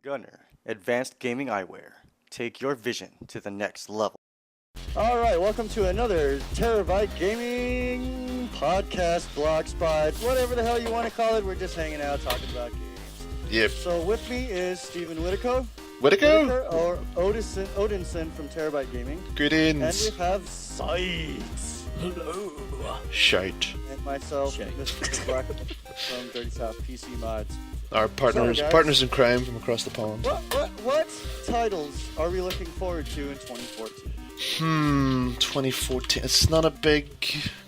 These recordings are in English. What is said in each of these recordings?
Gunner, Advanced Gaming Eyewear. Take your vision to the next level. Alright, welcome to another Terror-Byte Gaming podcast, blogspot, whatever the hell you want to call it. We're just hanging out talking about games. Yep. So with me is Stephen Whitaker. Whitaker? Or Odinson from Terror-Byte Gaming. Greetings. And we have Sights. Hello. Shout. And myself, Mr. Black from Dirty South PC Mods. Our partners in crime from across the pond. What titles are we looking forward to in 2014? 2014. It's not a big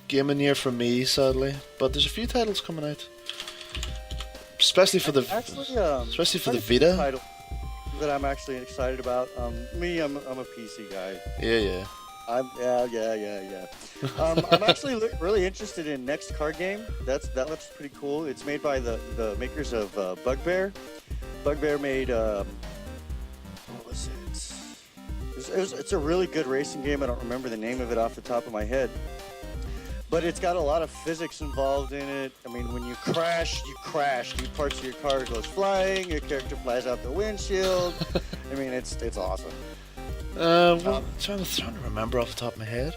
gaming year for me, sadly, but there's a few titles coming out, especially for the Vita. Title that I'm actually excited about. I'm a PC guy. Yeah. Yeah. I'm actually really interested in next card game. That looks pretty cool. It's made by the makers of Bugbear. Bugbear made what was it? It's a really good racing game. I don't remember the name of it off the top of my head, but it's got a lot of physics involved in it. I mean, when you crash, you crash. Parts of your car goes flying. Your character flies out the windshield. I mean, it's awesome. I'm trying to remember off the top of my head.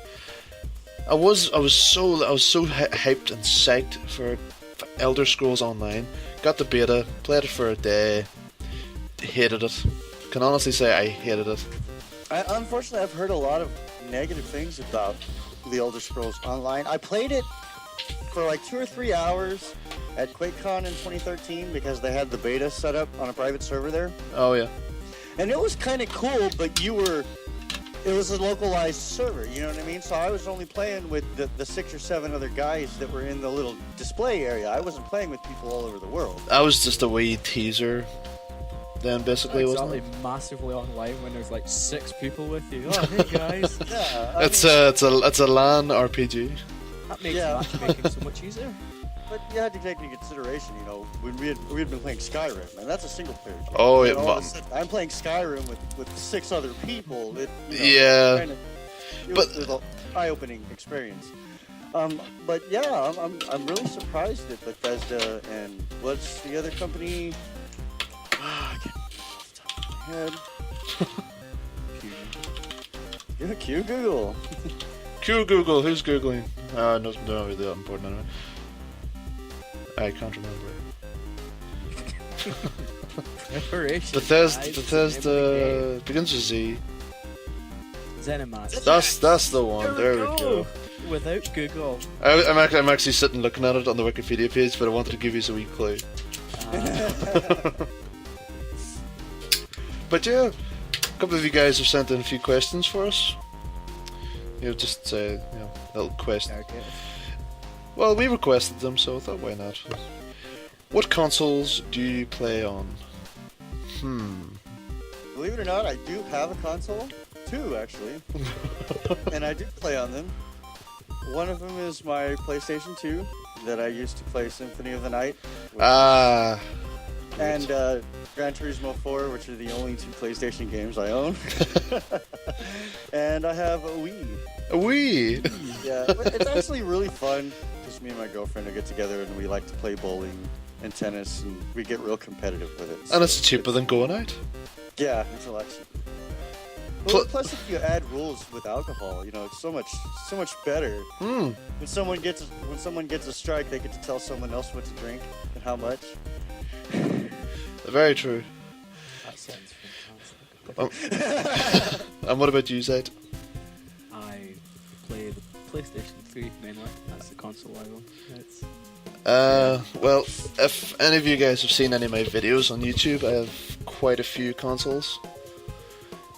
I was so hyped and psyched for Elder Scrolls Online. Got the beta, played it for a day, hated it. Can honestly say I hated it. Unfortunately, I've heard a lot of negative things about the Elder Scrolls Online. I played it for like 2 or 3 hours at QuakeCon in 2013 because they had the beta set up on a private server there. Oh yeah. And it was kind of cool, but it was a localized server, you know what I mean? So I was only playing with the 6 or 7 other guys that were in the little display area. I wasn't playing with people all over the world. That was just a wee teaser then, basically, wasn't it? Massively online when there's like 6 people with you. Oh, hey guys. Yeah, It's a LAN RPG. That makes matchmaking so much easier. But you had to take into consideration, when we'd been playing Skyrim, and that's a single player game. Oh, And yeah. all of a sudden, I'm playing Skyrim with 6 other people. It was an eye-opening experience. But yeah, I'm really surprised at Bethesda and what's the other company? I can't remember off the top of my head. Q Google. Q Google. Who's googling? No, they're not really that important anyway. I can't remember. Bethesda begins with Z. Zenimax. That's the one. There we go. Without Google. I'm actually sitting looking at it on the Wikipedia page, but I wanted to give you a wee clue. But yeah, a couple of you guys have sent in a few questions for us. Just little question. Okay. Well, we requested them, so I thought, why not? What consoles do you play on? Believe it or not, I do have a console. 2, actually. And I do play on them. One of them is my PlayStation 2 that I used to play Symphony of the Night. And Gran Turismo 4, which are the only 2 PlayStation games I own. And I have a Wii. A Wii? Yeah, but it's actually really fun. Just me and my girlfriend will get together and we like to play bowling and tennis, and we get real competitive with it. And it's cheaper than going out. Yeah, it's a lot cheaper. Well, plus, if you add rules with alcohol, it's so much better. When someone gets a strike, they get to tell someone else what to drink and how much. Very true. That sounds fantastic. And what about you, Zed? I play the PlayStation 3 mainly. That's the console I own. Well, if any of you guys have seen any of my videos on YouTube, I have quite a few consoles.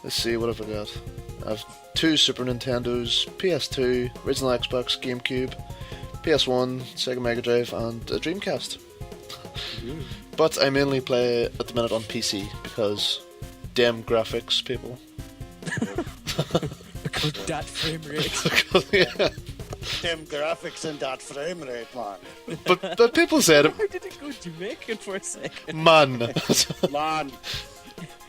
Let's see, what have I got? I have 2 Super Nintendos, PS2, original Xbox, GameCube, PS1, Sega Mega Drive, and a Dreamcast. But I mainly play at the minute on PC because damn graphics, people. Because that frame rate. Yeah. Damn graphics and that frame rate, man. But people said Why did it go Jamaican for a second? man. Man.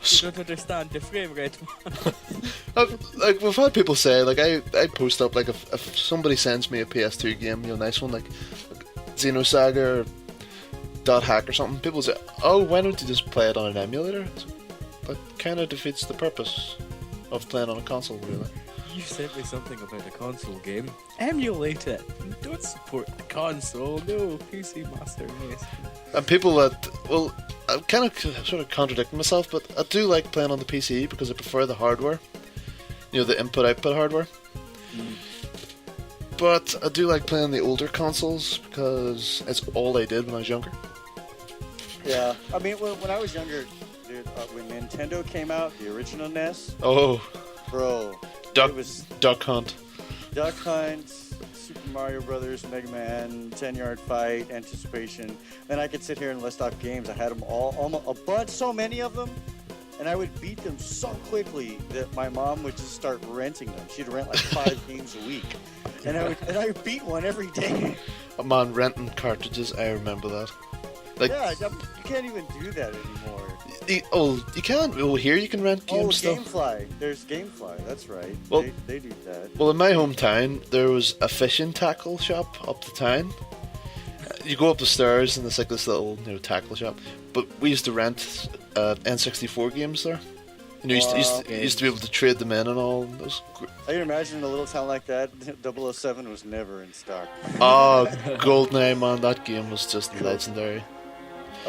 You don't understand the frame rate, man. Like we've had people say, like I post up like if somebody sends me a PS2 game, nice one like Xenosaga or Dot Hack or something, people say, oh, why don't you just play it on an emulator? that kind of defeats the purpose of playing on a console, really. You sent me something about a console game. Emulate it. Don't support the console. No, PC Master Race. And people that, well, I'm kind of sort of contradicting myself, but I do like playing on the PC because I prefer the hardware. You know, the input-output hardware. But I do like playing the older consoles because it's all I did when I was younger. Yeah, I mean, when I was younger, dude, when Nintendo came out, the original NES, Oh, bro, Duck, it was Duck Hunt. Duck Hunt, Super Mario Brothers, Mega Man, 10-Yard Fight, Anticipation. Then I could sit here and list off games. I had them all, almost a bunch, so many of them, and I would beat them so quickly that my mom would just start renting them. She'd rent like 5 games a week, and I would beat one every day. Oh, man, renting cartridges, I remember that. Like, Yeah, you can't even do that anymore. you can. Well, here you can rent Oh, games still. GameFly. There's GameFly. That's right. Well- they do that. Well, in my hometown, there was a fishing tackle shop up the town. You go up the stairs and there's like this little, tackle shop. But we used to rent N64 games there. You know, used to be able to trade them in and all. It was I can imagine in a little town like that, 007 was never in stock. oh, GoldenEye, man, that game was just legendary.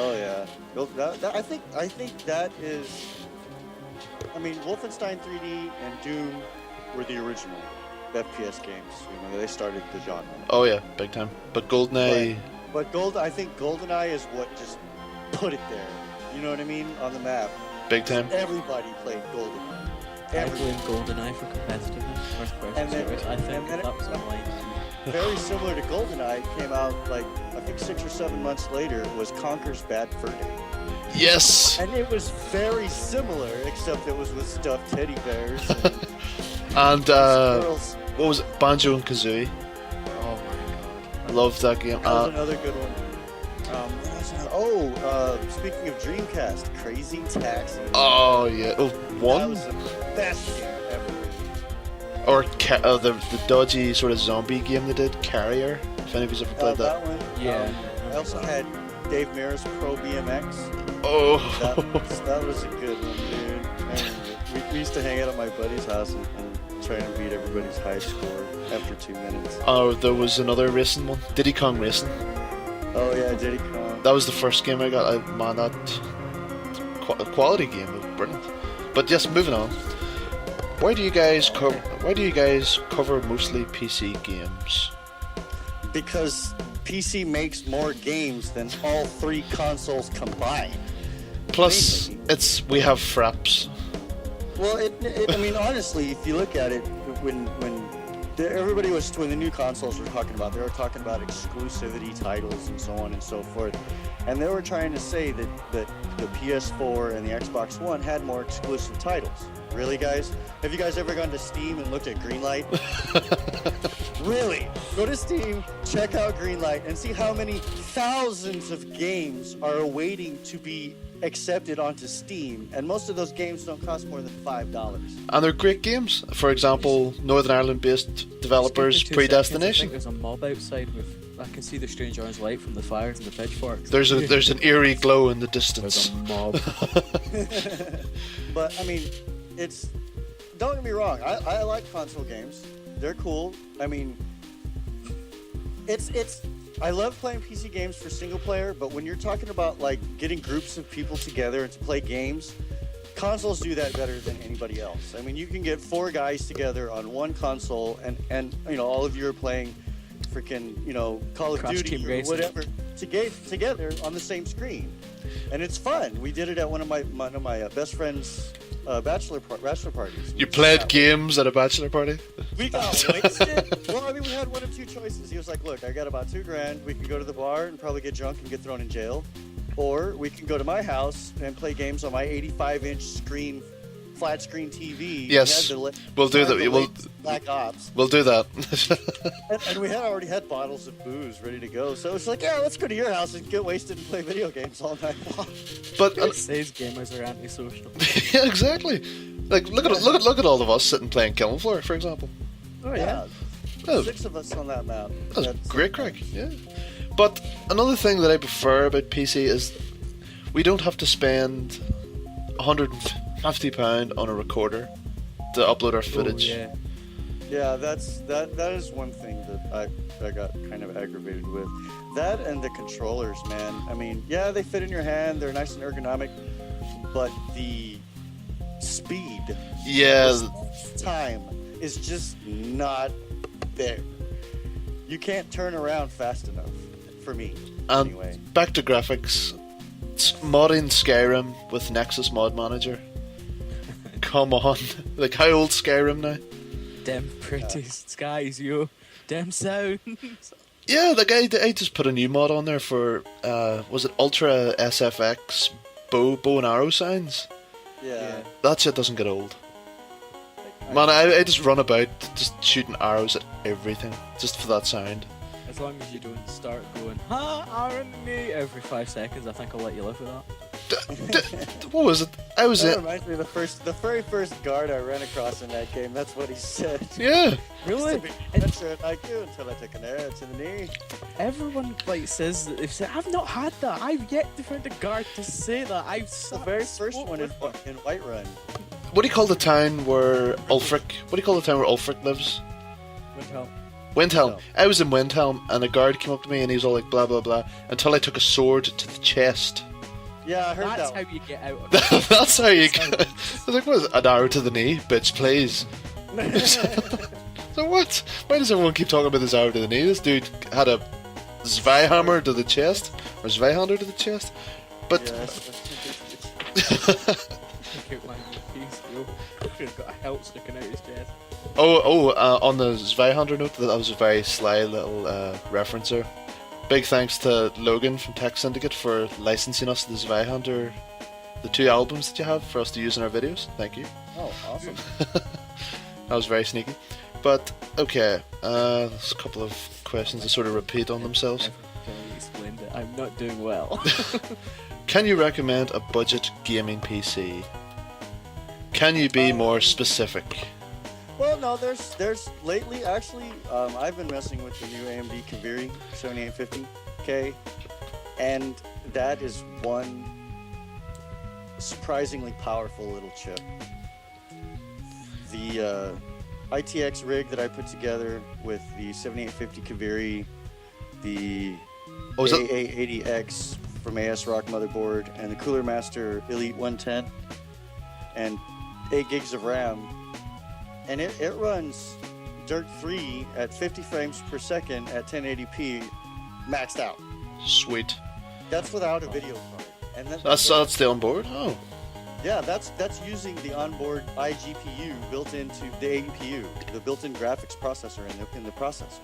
Oh yeah, I think that is. I mean, Wolfenstein 3D and Doom were the original FPS games. You know, they started the genre. Oh yeah, big time. But GoldenEye, But I think GoldenEye is what just put it there. You know what I mean? On the map. big time. Everybody played GoldenEye. I blame GoldenEye for competitiveness. First-person And then- shooters. I think and then that was online. Very similar to GoldenEye, came out like I think 6 or 7 months later. Was Conker's Bad Fur Day, Yes. and it was very similar, except it was with stuffed teddy bears and And squirrels. what was it? Banjo and Kazooie. Oh my god. I loved that game. That was another good one. What else? Speaking of Dreamcast, Crazy Taxi. Oh yeah. Oh, That one was the best game ever. or the dodgy sort of zombie game they did, Carrier. If anybody's ever played that. That one. Yeah. I also had Dave Mara's Pro BMX. Oh. That was a good one, dude. I remember. We used to hang out at my buddy's house and try and beat everybody's high score after 2 minutes. Oh, there was another racing one, Diddy Kong Racing. Oh yeah, Diddy Kong. That was the first game I got. Man, that quality game was brilliant. But yes, moving on. Why do you guys cover mostly PC games? Because PC makes more games than all 3 consoles combined. Plus, we have fraps. Well, I mean, honestly, if you look at it, when the new consoles were talking about, they were talking about exclusivity titles and so on and so forth, and they were trying to say that the PS4 and the Xbox One had more exclusive titles. Really, guys? Have you guys ever gone to Steam and looked at Greenlight? Really? Go to Steam, check out Greenlight, and see how many thousands of games are waiting to be accepted onto Steam, and most of those games don't cost more than $5. And they're great games. For example, Northern Ireland-based developers, Just give me 2 seconds. I Predestination. think there's a mob outside with. I can see the strange orange light from the fires and the pitchforks. There's an eerie glow in the There's distance. a mob. But I mean, don't get me wrong. I like console games. They're cool. I mean, I love playing PC games for single player, but when you're talking about like getting groups of people together and to play games, consoles do that better than anybody else. I mean, you can get 4 guys together on one console, and all of you are playing freaking Call of Crash Duty Team or Racing. whatever together on the same screen, and it's fun. We did it at one of my best friends' bachelor parties. You played games at a bachelor party? We got wasted. Well, I mean, we had one of 2 choices. He was like, "Look, I got about $2,000. We can go to the bar and probably get drunk and get thrown in jail, or we can go to my house and play games on my 85-inch screen, flat screen TV." Yes, we'll do that. Black Ops. We'll do that. And we had already had bottles of booze ready to go, so it's like, yeah, let's go to your house and get wasted and play video games all night long. But It says gamers are antisocial. yeah, exactly. Like look at all of us sitting playing Killing Floor, for example. Oh yeah. Oh. 6 of us on that map. That was great crack, yeah. But another thing that I prefer about PC is we don't have to spend £50 on a recorder to upload our footage. Oh, yeah. Yeah, that is one thing that I got kind of aggravated with. That and the controllers, man. I mean, yeah, they fit in your hand, they're nice and ergonomic, but the speed, Yeah, time is just not there. You can't turn around fast enough for me. and Anyway. back to graphics. Modding Skyrim with Nexus Mod Manager. Come on. Like, how old Skyrim now? Damn pretty skies, yo. Damn sounds. Yeah, like I just put a new mod on there for was it Ultra SFX bow and arrow signs? Yeah. That shit doesn't get old. Like, Man, I just run about just shooting arrows at everything just for that sound. As long as you don't start going, ha, me every 5 seconds, I think I'll let you live with that. What was it? I was That in. reminds me of the very first guard I ran across in that game. That's what he said. Yeah. Really? Used to be adventure like you until I took an arrow to the knee. Everyone like says that they've said, I've not had that. I've yet to find a guard to say that. I've The very first one in Whiterun. What do you call the town where Ulfric? What do you call the town where Ulfric lives? Windhelm. Windhelm. No. I was in Windhelm, and a guard came up to me, and he was all like, blah blah blah, until I took a sword to the chest. Yeah, I heard That's that. how you get out of it. That's how you get. I was like, what is it? An arrow to the knee, bitch, please. So what? Why does everyone keep talking about this arrow to the knee? This dude had a Zweihammer to the chest, or Zweihander to the chest, but. Take out my piece, yo. He's got a hilt sticking out his chest. On the Zweihander note, that was a very sly little referencer. Big thanks to Logan from Tech Syndicate for licensing us the Zweihander, the 2 albums that you have for us to use in our videos. Thank you. Oh, awesome. That was very sneaky. But, okay, there's a couple of questions that sort of repeat on themselves. I've explained it. I'm not doing well. Can you recommend a budget gaming PC? Can you be more specific? Well, no, there's lately actually I've been messing with the new AMD Kaviri 7850K, and that is one surprisingly powerful little chip. The ITX rig that I put together with the 7850 Kaviri, the Oh, is that- AA80X from AS Rock motherboard, and the Cooler Master Elite 110, and 8 gigs of RAM. And it runs Dirt 3 at 50 frames per second at 1080p maxed out. Sweet. That's without a video card. And That's the onboard? Oh. yeah, that's using the onboard iGPU built into the APU, the built-in graphics processor in the processor.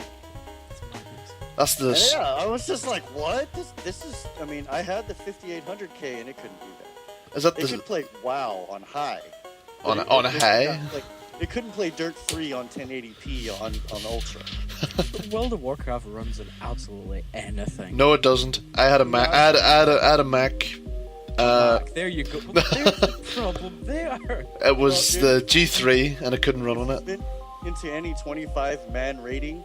That's the... And yeah, I was just like, what? This is, I mean, I had the 5800K and it couldn't do that. Is that It the... could play WoW on high. On But a it high? got, like, it couldn't play Dirt 3 on 1080p on Ultra. World of Warcraft runs on absolutely anything. No, it doesn't. I had a Mac. I had a Mac. There you go. Well, there's the problem there. It was Well, the G3, and I couldn't run on it. Been into any 25-man rating,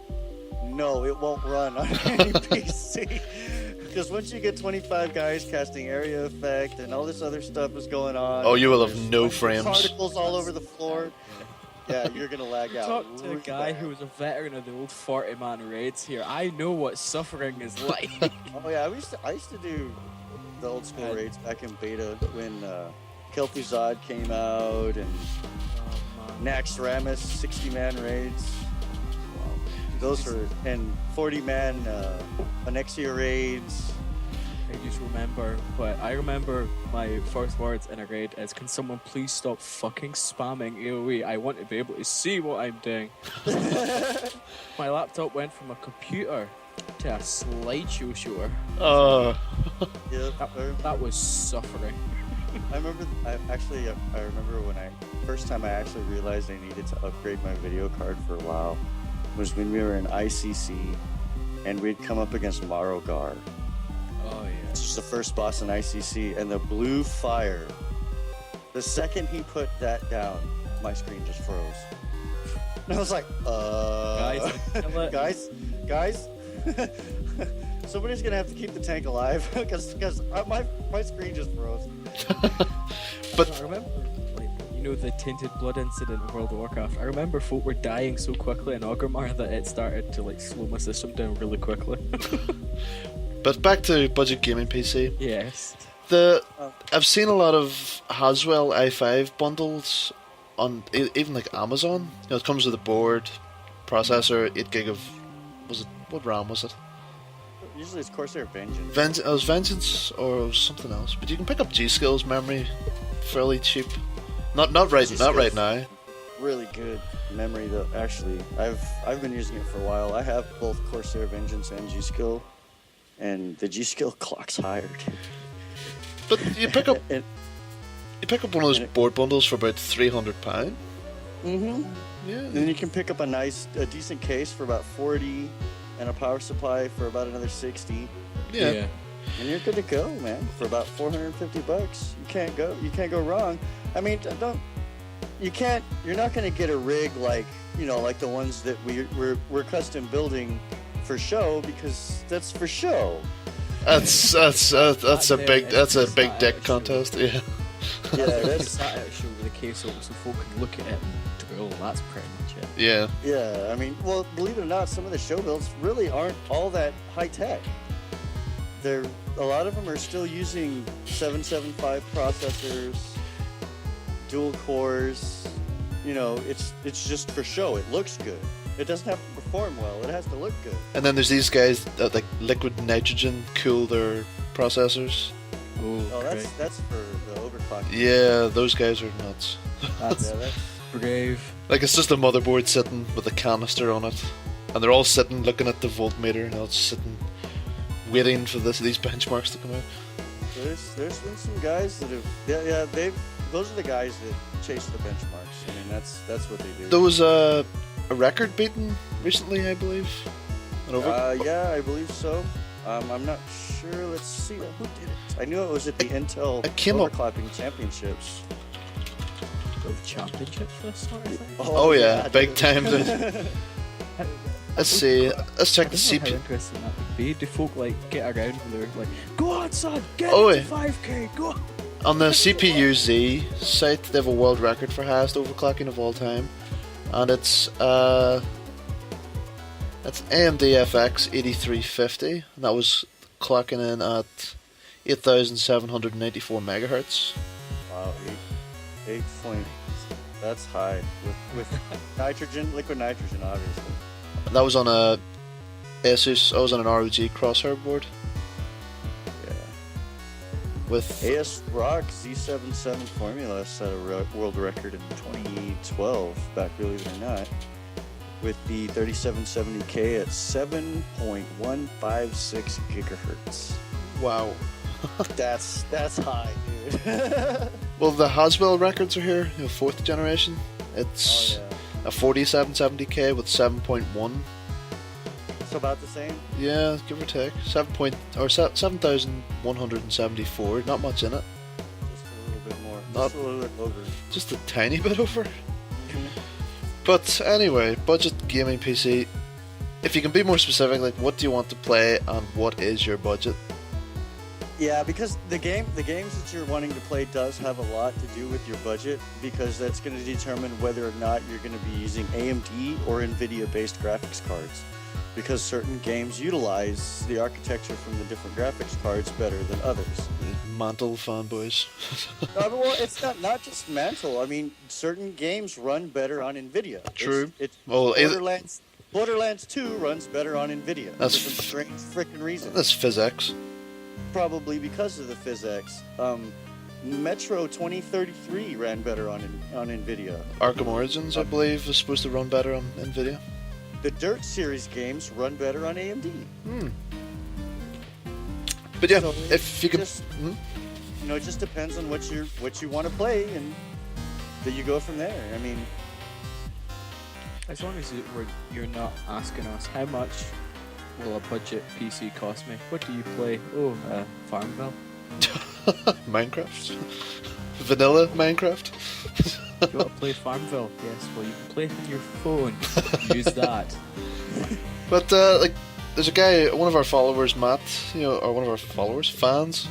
no, it won't run on any PC. Because once you get 25 guys casting area effect and all this other stuff is going on, Oh, you will have there's no bunch of frames. Particles all over the floor. Yeah, you're gonna lag out. Talk to a really guy bad. who was a veteran of the old 40-man raids here. I know what suffering is like. Oh yeah, I used to do the old school raids back in beta when Kel'Thuzad came out and Nax Ramus 60-man raids. Those were and 40-man Annexia raids. I just remember, but I remember my first words in a raid is, "Can someone please stop fucking spamming AoE? I want to be able to see what I'm doing." My laptop went from a computer to a slideshow shower. Yeah, That was suffering. I remember. I remember when first time I actually realized I needed to upgrade my video card for a while was when we were in ICC and we'd come up against Marogar. Oh yeah. This was the first boss in ICC, and the blue fire. The second he put that down, my screen just froze. And I was like, Guys, kill it. guys, somebody's gonna have to keep the tank alive because my screen just froze. But I remember like know, the tainted blood incident in World of Warcraft. I remember folk were dying so quickly in Orgrimmar that it started to like slow my system down really quickly. But back to budget gaming PC. Yes. I've seen a lot of Haswell i5 bundles on even like Amazon. You know, it comes with a board, processor, 8 gig of what RAM was it? Usually it's Corsair Vengeance. It was Vengeance or it was something else. But you can pick up G-Skill's memory fairly cheap. Not right now. Really good memory though. Actually, I've been using it for a while. I have both Corsair Vengeance and G-Skill, and the G-Skill clocks higher. But you pick up one of those board bundles for about £300. Mm-hmm. Yeah. And then you can pick up a decent case for about 40, and a power supply for about another 60. Yeah. And you're good to go, man. For about $450, you can't go wrong. I mean, you're not gonna get a rig like the ones that we're custom building for show, because that's for show. That's a big deck contest. Yeah. Yeah, that's that show with a case open so folk can look at it and drill. That's pretty much it. Yeah. Yeah, I mean, well, believe it or not, some of the show builds really aren't all that high tech. A lot of them are still using 775 processors, dual cores. It's just for show. It looks good. It doesn't have to perform well. It has to look good. And then there's these guys that like liquid nitrogen cool their processors. Oh, that's for the overclock. Yeah, those guys are nuts. That's brave. Like it's just a motherboard sitting with a canister on it, and they're all sitting looking at the voltmeter, and it's sitting waiting for these benchmarks to come out. There's been some guys that have those are the guys that chase the benchmarks. I mean, that's what they do. There was a record beaten recently, I believe. Yeah, I believe so. I'm not sure. Let's see who did it. I knew it was at the Intel overclocking championships. The championships, this sort of thing. Oh yeah, big time. Let's see. Let's check the CPU. How interesting that would be. Do folk like get around and they're like, "Go on, son, get to 5K, go on." On the CPU-Z site, they have a world record for highest overclocking of all time, and it's AMD FX 8350, and that was clocking in at 8,794 megahertz. Wow, 8 point. That's high with nitrogen, liquid nitrogen, obviously. And that was on a Asus. I was on an ROG crosshair board. Yeah. With AS Rock Z77 formula set a world record in 2012. Back, believe it or not, with the 3770K at 7.156 gigahertz. wow. That's high, dude. Well, the Haswell records are here, 4th generation. It's a 4770K with 7.1. It's about the same. Yeah, give or take. 7,174. Not much in it. Just a little bit more. Not- Just a little bit over. Just a tiny bit over. But anyway, budget gaming PC. If you can be more specific, like what do you want to play and what is your budget? Yeah, because the games that you're wanting to play does have a lot to do with your budget, because that's going to determine whether or not you're going to be using AMD or NVIDIA-based graphics cards. Because certain games utilize the architecture from the different graphics cards better than others. Mantle fanboys. Well, it's not just Mantle. I mean, certain games run better on NVIDIA. True. Well, Borderlands 2 runs better on NVIDIA. That's for some strange freaking reason. That's physics. Probably because of the physics. Metro 2033 ran better on NVIDIA. Arkham Origins, I believe, is supposed to run better on NVIDIA. The Dirt series games run better on AMD. But yeah, So if you could... it just depends on what you want to play, and then you go from there. I mean, As long as you're not asking us how much will a budget PC cost me. What do you play? Oh, Farmville. Minecraft? Vanilla Minecraft? You want to play Farmville? Yes. Well, you can play it on your phone. Use that. But there's a guy, one of our followers, Matt, or one of our fans.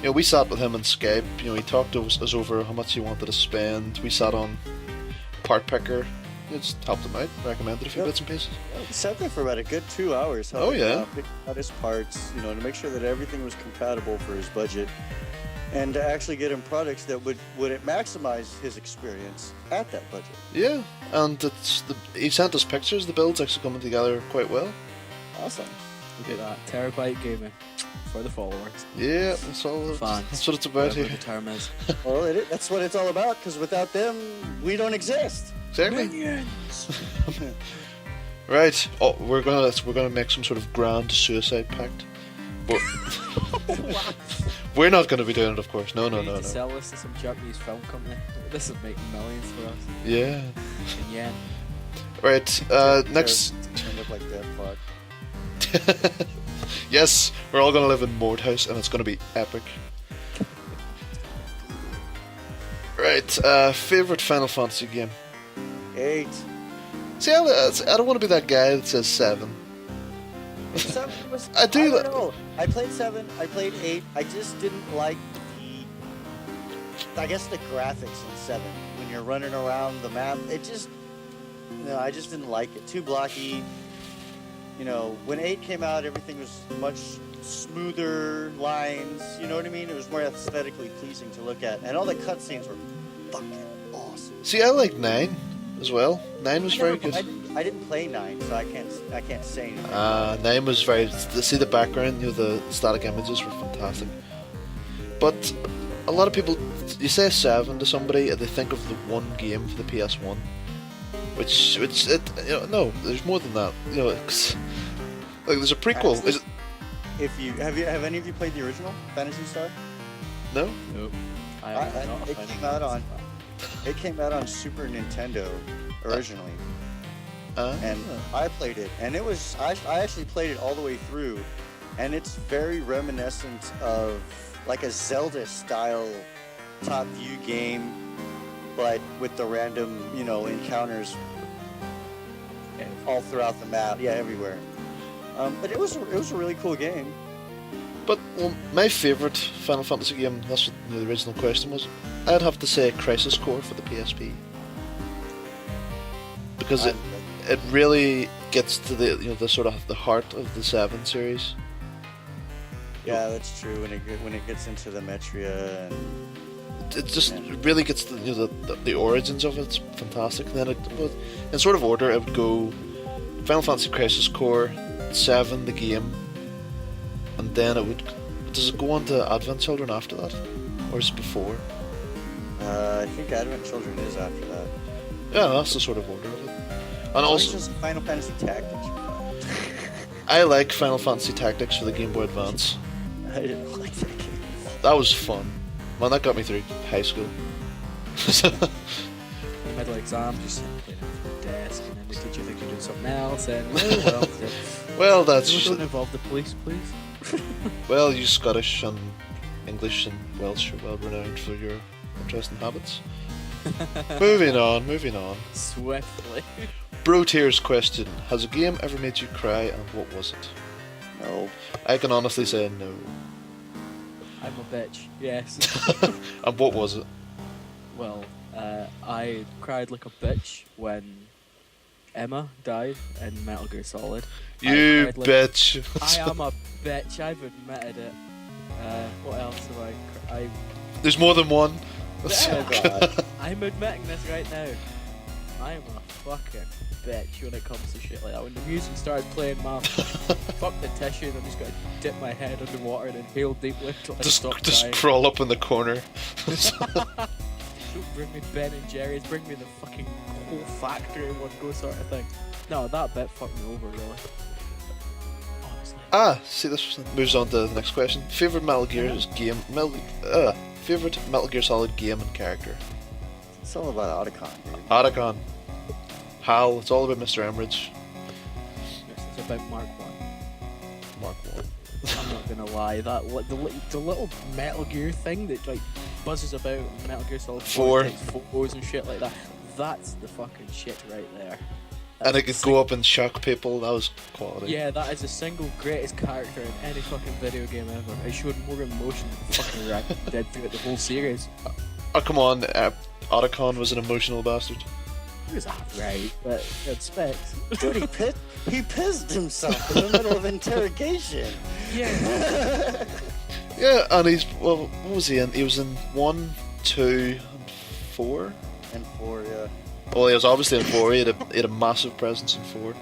we sat with him on Skype. He talked to us over how much he wanted to spend. We sat on Part Picker. Just helped him out, recommended a few bits and pieces. We sat there for about a good 2 hours. Oh, yeah. Picking out his parts, to make sure that everything was compatible for his budget, and to actually get him products that would maximize his experience at that budget. Yeah, and he sent us pictures. The build's actually coming together quite well. Awesome. Look at that. Terror-Byte gaming for the followers. Yeah, that's all. Fans. That's what it's about Whatever here. the term is. Well, that's what it's all about, because without them, we don't exist. Exactly. Minions! Right. Oh, we're gonna make some sort of grand suicide pact. We're not gonna be doing it, of course. No. We need to sell this to some Japanese film company. This would make millions for us. Yeah. In yen. Right. Next. Turned up like Death Fuck. Yes, we're all gonna live in Mordhouse, and it's gonna be epic. Right. Favorite Final Fantasy game. 8. See, I don't want to be that guy that says 7. 7 was. I do. I don't know. I played 7. I played 8. I just didn't like the graphics in 7 when you're running around the map. I just didn't like it. Too blocky. When 8 came out, everything was much smoother lines. You know what I mean? It was more aesthetically pleasing to look at, and all the cutscenes were fucking awesome. See, I like 9 as well. 9 was very good. I didn't play 9, so I can't say anything. 9 was very. See the background, the static images were fantastic. But a lot of people, you say 7 to somebody, and they think of the one game for the PS1, which no, there's more than that. There's a prequel. Actually, Is it? Have any of you played the original Phantasy Star? No. Nope. I am not a It Final came out on. Fantasy It came out on Super Nintendo originally, and I played it, and it was I actually played it all the way through, and it's very reminiscent of like a Zelda style top view game, but with the random encounters all throughout the map, everywhere. But it was a really cool game. But my favorite Final Fantasy game, that's what the original question was, I'd have to say Crisis Core for the PSP. Because it really gets to the sort of the heart of the 7 series. Yeah, that's true. When it gets into the Metria, and it just really gets to the origins of it. It's fantastic. And then in sort of order, it would go Final Fantasy Crisis Core, 7 the game, and then does it go on to Advent Children after that, or is it before? I think Advent Children is after that. Yeah, that's the sort of order of it. And also, just Final Fantasy Tactics. I like Final Fantasy Tactics for the Game Boy Advance. I didn't like that game. That was fun. Man, that got me through high school. In the middle exam, just playing at the desk, and then the teacher thinks you're doing something else, and Well, that's don't involve the police, please. well, you Scottish and English and Welsh are well renowned for your interesting habits. Moving on. Swiftly. Bro Tears question: has a game ever made you cry, and what was it? No. I can honestly say no. I'm a bitch, yes. And what was it? Well, I cried like a bitch when Emma died in Metal Gear Solid. You I cried bitch. I am a bitch, I've admitted it. What else have I There's more than one. Oh god. I'm admitting this right now. I am a fucking bitch when it comes to shit like that. When the music started playing, man, fuck the tissue, I'm just gonna dip my head underwater and inhale deeply until I stop Just crying. crawl up in the corner. Don't bring me Ben and Jerry's, bring me the fucking whole factory in one go sort of thing. No, that bit fucked me over, really. Honestly. See, this moves on to the next question. Favorite Metal Gear game? Favorite Metal Gear Solid game and character? It's all about Otacon, dude. Otacon. Hal. It's all about Mr. Emerage. Yes, it's about Mark 1. Mark 1. I'm not gonna lie, the little Metal Gear thing that like buzzes about in Metal Gear Solid 4 4. takes photos and shit like that. That's the fucking shit right there. And it could go up and shock people. That was quality. Yeah, that is the single greatest character in any fucking video game ever. It showed more emotion than fucking Red Dead throughout the whole series. Oh, come on. Otacon was an emotional bastard. He was alright, but had specs. Dude, he pissed himself in the middle of interrogation. Yeah. Yeah, and what was he in? He was in 1, 2, and 4? And 4, yeah. Well, he was obviously in 4. He had a massive presence in 4.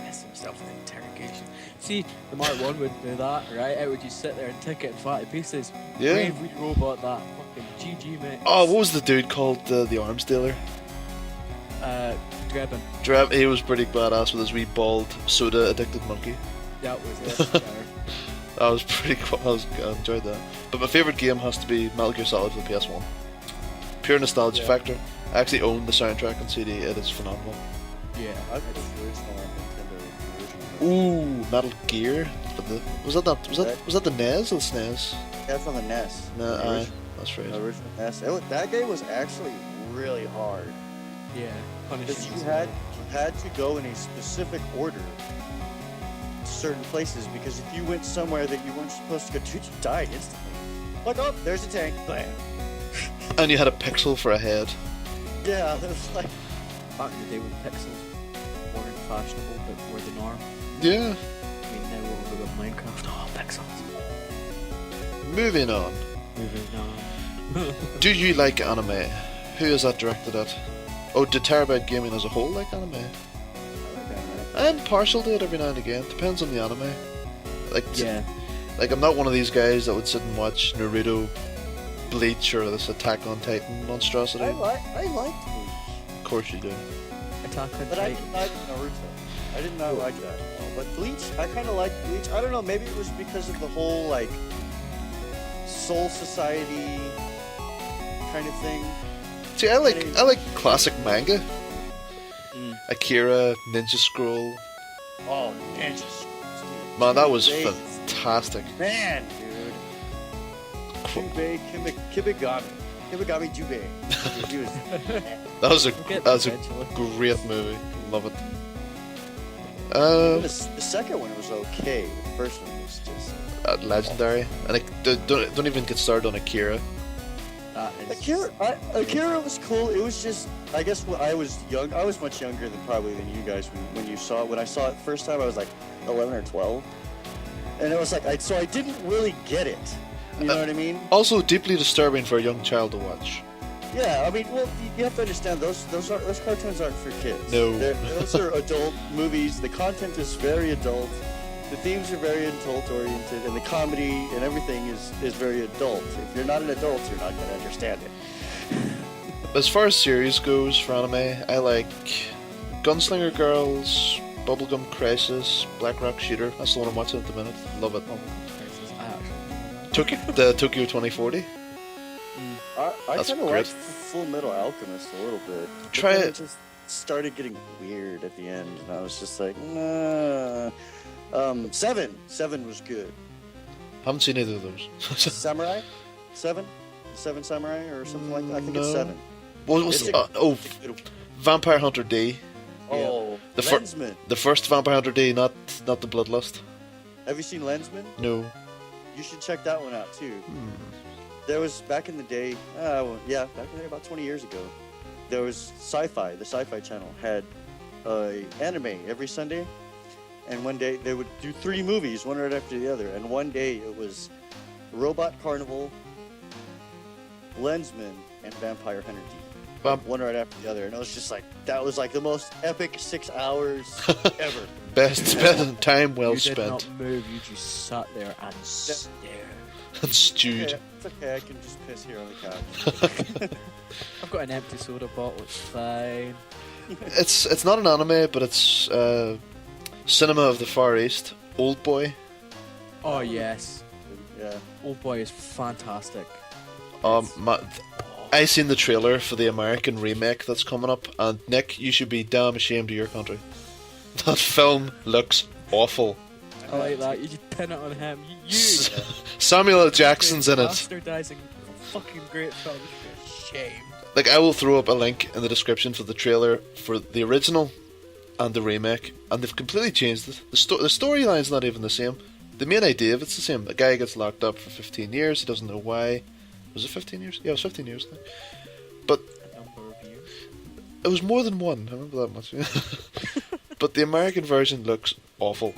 Pissed himself in interrogation. See, the Mark 1 would do that, right? It would just sit there and take it in fatty pieces. Yeah. Brave wee robot, that fucking GG, mate. Oh, what was the dude called? The arms dealer? Drebin. He was pretty badass with his wee bald soda addicted monkey. That was it. That was pretty cool. I enjoyed that. But my favourite game has to be Metal Gear Solid for the PS1. Pure nostalgia factor. I actually own the soundtrack on CD. It is phenomenal. Yeah. I played the original on Nintendo. The original. Ooh, Metal Gear. Was that the NES or the SNES? That's on the NES. No, The aye, original- that's right. the original NES. That game was actually really hard. Yeah. Because you had to go in a specific order to certain places, because if you went somewhere that you weren't supposed to go to, you died instantly. Like, oh, there's a tank. Bam. And you had a pixel for a head. Yeah, it was like... Back in the day when pixels weren't fashionable but were the norm. Yeah. I mean, now what we've got Minecraft, oh, pixels. Moving on. Moving on. Do you like anime? Who is that directed at? Oh, did Terror-Byte Gaming as a whole like anime? I'm partial to it every now and again. Depends on the anime. Yeah. Like, I'm not one of these guys that would sit and watch Naruto, Bleach, or this Attack on Titan monstrosity. I liked Bleach. Of course you do. Attack on But I Titan. didn't like Naruto. I did not like that at all. But Bleach, I kind of liked Bleach. I don't know, maybe it was because of the whole, like, Soul Society kind of thing. See, I like classic manga. Mm. Akira, Ninja Scroll. Oh, Ninja Scrolls, dude. Man, that was Jubei. fantastic. Man, dude. Jubei Kibigami. Kibigami Jubei. Dude, he was... That was We'll get a eventually. great movie. Love it. The second one was okay. The first one was just... Legendary. And don't even get started on Akira. That is Akira was cool. It was just, I guess when I was young, I was much younger than you guys when I saw it first time. I was like 11 or 12, and it was like I didn't really get it. You know what I mean? Also deeply disturbing for a young child to watch. Yeah, I mean, well, you have to understand those cartoons aren't for kids. No. Those are adult movies. The content is very adult. The themes are very adult-oriented, and the comedy and everything is very adult. If you're not an adult, you're not going to understand it. As far as series goes for anime, I like Gunslinger Girls, Bubblegum Crisis, Black Rock Shooter. That's the one I'm watching at the minute. Love it. The Tokyo 2040. I That's kind of great. liked Full Metal Alchemist a little bit. But Try then it. just started getting weird at the end, and I was just like, nah. Seven was good. Haven't seen either of those. Samurai? Seven Samurai or something like that. I think it's No. 7. What was It's a- Vampire Hunter D. Oh, The fir- Lensman. The first Vampire Hunter D, not the Bloodlust. Have you seen Lensman? No. You should check that one out too. There was back in the day, back in the day, about 20 years ago, there was Sci-Fi. The Sci-Fi Channel had anime every Sunday, and one day they would do 3 movies, one right after the other. And one day it was Robot Carnival, Lensman, and Vampire Hunter D. One right after the other, and it was just like that was like the most epic 6 hours ever. Best spent time well you did spent. not move, you just sat there and stared. And stewed. Yeah, it's okay, I can just piss here on the couch. I've got an empty soda bottle, it's fine. It's not an anime, but it's cinema of the Far East. Old Boy. Oh yes, Yeah. Old Boy is fantastic. I seen the trailer for the American remake that's coming up, and Nick, you should be damn ashamed of your country. That film looks awful. I like that. You just pin it on him. You Samuel L. Jackson's in it. bastardizing a fucking great film. shame. Like, I will throw up a link in the description for the trailer for the original and the remake, and they've completely changed it. The storyline's not even the same. The main idea of it's the same. A guy gets locked up for 15 years, he doesn't know why. Was it 15 years? Yeah, it was 15 years, I think. But A number of years. it was more than one, I remember that much. But the American version looks awful.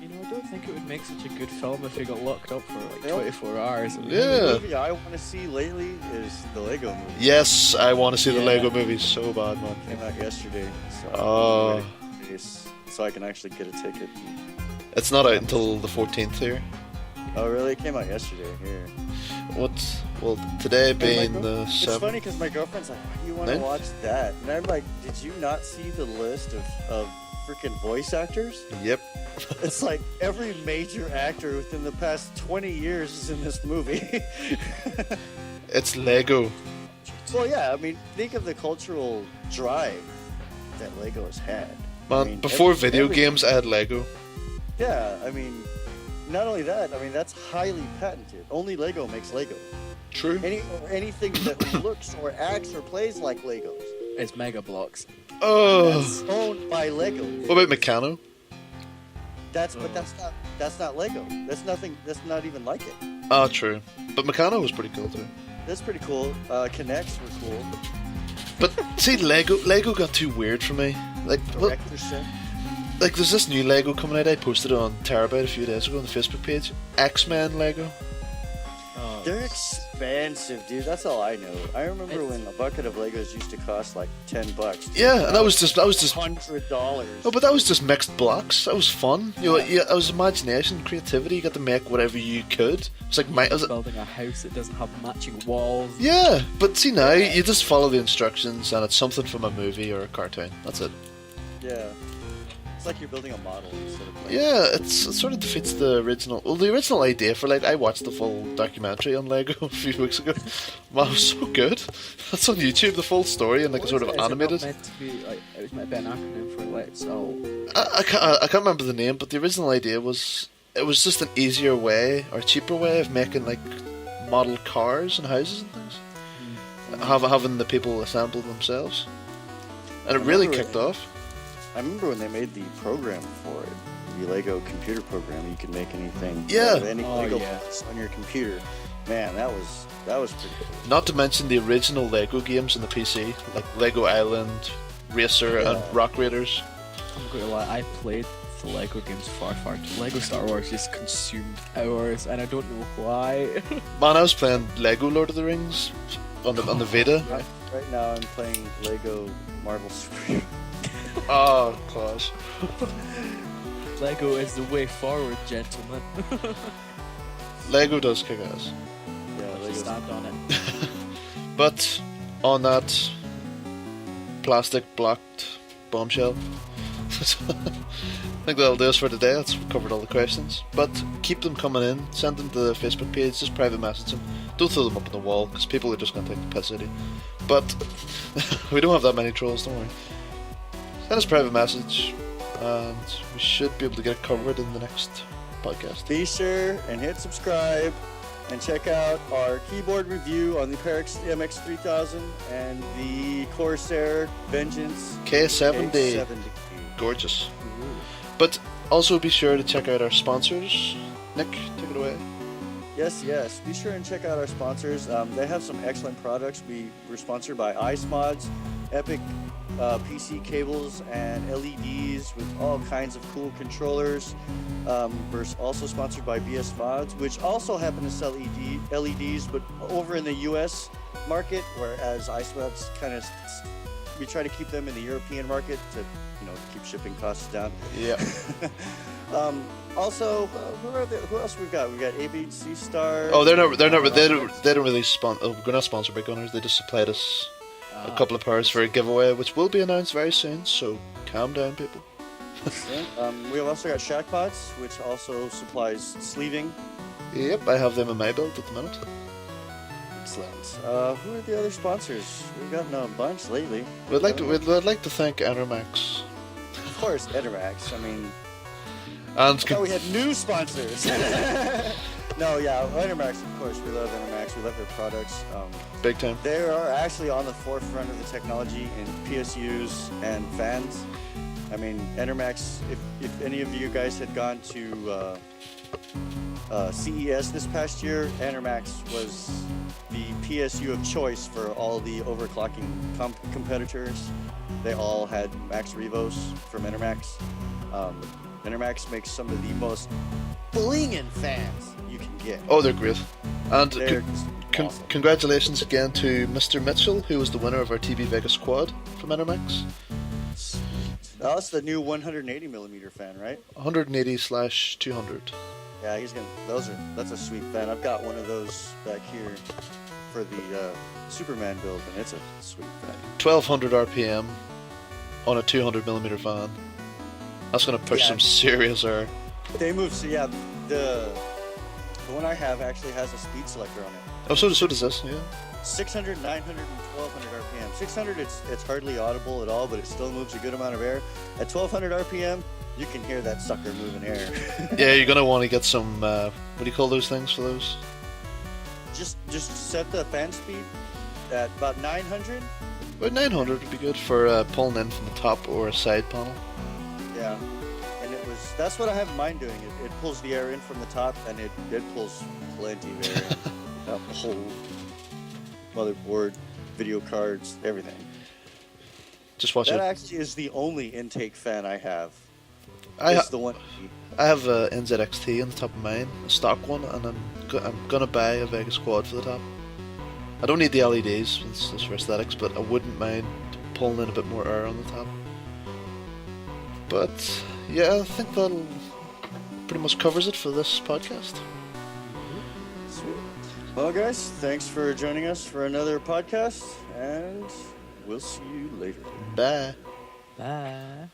You know, I don't think it would make such a good film if he got locked up for like Nope. 24 hours. The Yeah. movie I want to see lately is the Lego movie. Yes, I want to see the Yeah. Lego movies so bad, man. Came out yesterday, so Oh. I'm ready for this, so I can actually get a ticket. It's not out until the 14th here. Oh, really? It came out yesterday here. Well, today And my being girl- the It's 7th. funny because my girlfriend's like, "Why do you want to Ninth? watch that?" And I'm like, "Did you not see the list of freaking voice actors? Yep. It's like every major actor within the past 20 years is in this movie." It's Lego. Well, yeah. I mean, think of the cultural drive that Lego has had. Man, I mean, before every- video every- games, I had Lego. Yeah, I mean, not only that. I mean, that's highly patented. Only Lego makes Lego. True. Anything that looks or acts or plays like Legos, It's Mega Blocks. Oh. that's owned by Lego. What about Meccano? But that's not Lego. That's nothing. That's not even like it. Ah, true. But Meccano was pretty cool too. That's pretty cool. Connects were cool. But see, Lego got too weird for me. Like, what, Director set. like there's this new Lego coming out. I posted it on Terror-Byte a few days ago on the Facebook page. X-Men Lego. Oh, They're expensive, dude. That's all I know. I remember It's- when a bucket of Legos used to cost like $10. Yeah, and that was just $100. Oh, but that was just mixed blocks. That was fun. You know, yeah, it was imagination, creativity. You got to make whatever you could. It's like building a house that doesn't have matching walls. yeah, but see now you just follow the instructions and it's something from a movie or a cartoon. That's it. Yeah. It's like you're building a model instead of playing. Yeah, it sort of defeats the original. Well, the original idea for like I watched the full documentary on Lego a few weeks ago. Wow, it was so good. That's on YouTube. The full story and like What sort is of it? Is it animated. Meant to be like it was meant to be an acronym for Let's All. I can't remember the name, but the original idea was it was just an easier way or cheaper way of making like model cars and houses and things. Having the people assemble themselves, and it really remember kicked off. I remember when they made the program for it, the Lego computer program. You could make anything, Yeah. out of any Oh, Lego yeah. piece on your computer. Man, that was pretty cool. Not to mention the original Lego games in the PC, like Lego Island, Racer, Yeah. and Rock Raiders. I'm not gonna lie, I played the Lego games far too. Lego Star Wars just consumed hours, and I don't know why. Man, I was playing Lego Lord of the Rings on the Vita. Right now, I'm playing Lego Marvel Super. Oh, class. Lego is the way forward, gentlemen. Lego does kick ass. Yeah, Let's Lego. stand on it. But on that plastic blocked bombshell, I think that'll do us for today. That's covered all the questions. But keep them coming in. Send them to the Facebook page. Just private message them. Don't throw them up on the wall because people are just going to take the piss out of you. But we don't have that many trolls. Don't worry. Send us a private message, and we should be able to get it covered in the next podcast. Be sure and hit subscribe and check out our keyboard review on the Perix MX3000 and the Corsair Vengeance K70, K70. gorgeous. But also be sure to check out our sponsors. Nick, take it away. Yes. Be sure and check out our sponsors. They have some excellent products. We're sponsored by Ice Mods, Epic PC cables, and LEDs with all kinds of cool controllers. We're also sponsored by BS Mods, which also happen to sell LEDs, but over in the US market, whereas Ice Mods we try to keep them in the European market to keep shipping costs down. Yeah. Also, who else we've got? We've got ABC Star. Oh, they don't really sponsor. Oh, we're not sponsored by Gunners. They just supplied us a couple of pairs for a giveaway, which will be announced very soon. So calm down, people. We've also got Shackpots, which also supplies sleeving. Yep, I have them in my build at the minute. Excellent. Who are the other sponsors? We've gotten a bunch lately. We'd like to thank Enermax Of course, Edirax. I mean, and I thought we had new sponsors. No, yeah, Enermax, of course. We love Enermax. We love their products. Big time. They are actually on the forefront of the technology in PSUs and fans. I mean, Enermax, if any of you guys had gone to CES this past year, Enermax was the PSU of choice for all the overclocking competitors. They all had Max Revos from Enermax. Enermax makes some of the most blingin' fans you can get. Oh, they're great. And They're just awesome. congratulations again to Mr. Mitchell, who was the winner of our TV Vegas squad from Enermax. That's the new 180mm fan, right? 180/200. Yeah, he's gonna. That's a sweet fan. I've got one of those back here for the Superman build, and it's a sweet fan. 1200 RPM on a 200mm fan. That's gonna push some serious air. They move. So yeah, the one I have actually has a speed selector on it. Oh, so does this, yeah. 600, 900, and 1200 RPM. 600, it's hardly audible at all, but it still moves a good amount of air. At 1200 RPM, you can hear that sucker moving air. Yeah, you're gonna want to get some. What do you call those things for those? Just set the fan speed at about 900. About 900 would be good for pulling in from the top or a side panel. Yeah, and that's what I have in mind doing. It pulls the air in from the top, and it pulls plenty of air. That whole motherboard, video cards, everything. Just watch That it. actually is the only intake fan I have. I It's the one. I have a NZXT on the top of mine, a stock one, and I'm gonna buy a Vegas quad for the top. I don't need the LEDs, it's for aesthetics, but I wouldn't mind pulling in a bit more air on the top. But yeah, I think that'll pretty much covers it for this podcast. Sweet. Well, guys, thanks for joining us for another podcast, and we'll see you later. Bye. Bye.